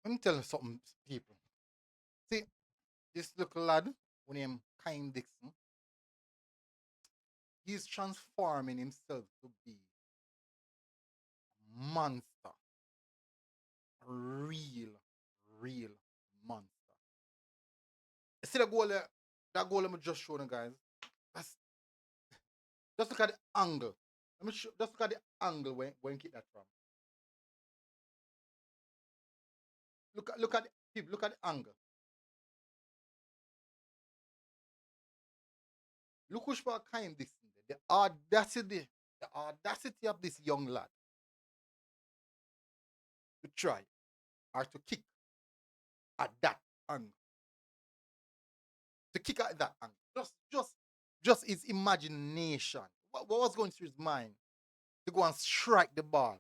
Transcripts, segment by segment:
Let me tell you something, people. See, this little lad, who named KAHEIM Dixon, he's transforming himself to be a monster. A real monster. See that goal I'm just showing you guys. That's, just look at the angle. Just look at the angle when he kick that from. Look at the people, look at the angle. Look which part KAHEIM Dixon. The audacity of this young lad to try or to kick at that angle. To kick at that angle. Just his imagination. What was going through his mind to go and strike the ball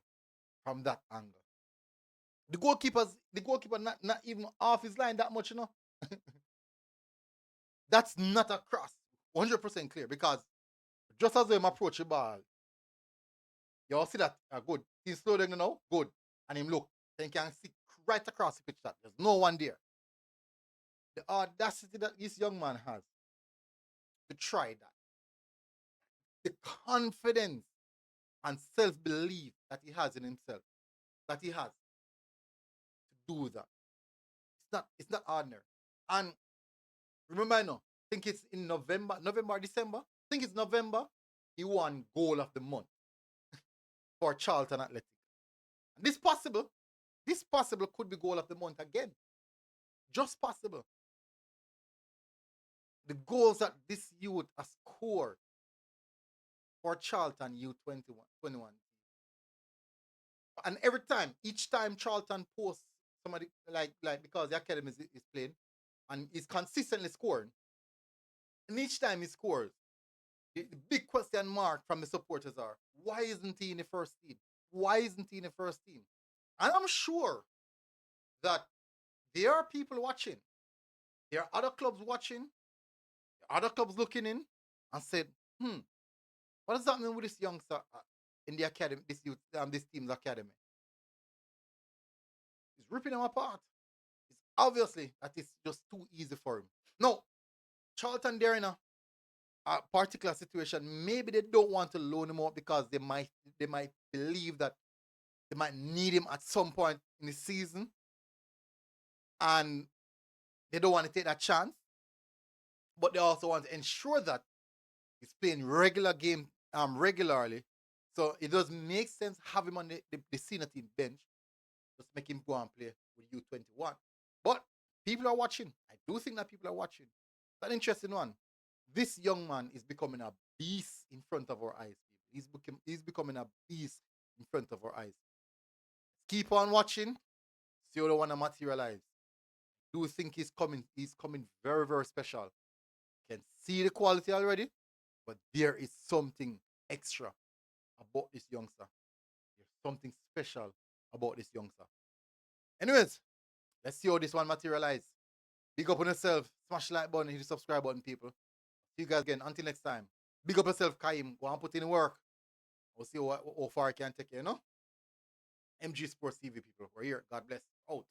from that angle? The goalkeeper not even off his line that much, you know. That's not a cross. 100% clear because just as him approach the ball, you all see that good. He's slow down now, good. And him look, then can see right across the pitch that there's no one there. The audacity that this young man has to try that, the confidence and self-belief that he has in himself, that he has to do that. It's not ordinary. And remember, I know, I think it's in November, December. I think it's November. He won goal of the month for Charlton Athletic. And this possible could be goal of the month again. Just possible. The goals that this youth has scored for Charlton U21. And every time, each time Charlton posts somebody like because the academy is playing and he's consistently scoring. And each time he scores, the big question mark from the supporters are, why isn't he in the first team? Why isn't he in the first team? And I'm sure that there are people watching. There are other clubs watching, other clubs looking in and said, what does that mean with this youngster in the academy, this team's academy? He's ripping them apart. It's obviously that it's just too easy for him. No, Charlton, they're in a particular situation. Maybe they don't want to loan him out because they might believe that they might need him at some point in the season, and they don't want to take that chance. But they also want to ensure that he's playing regularly. So it does make sense have him on the senior team bench. Just make him go and play with U21. But people are watching. I do think that people are watching. It's an interesting one. This young man is becoming a beast in front of our eyes. He's becoming a beast in front of our eyes. Keep on watching. See how the one to materialize. Do think he's coming. He's coming very, very special. Can see the quality already, but there is something extra about this youngster. There's something special about this youngster. Anyways, let's see how this one materializes. Big up on yourself. Smash the like button, hit the subscribe button, people. See you guys again. Until next time. Big up yourself, KAHEIM. Go and put in work. We'll see how far I can take you, you know? MG Sports TV, people. We're here. God bless. Out.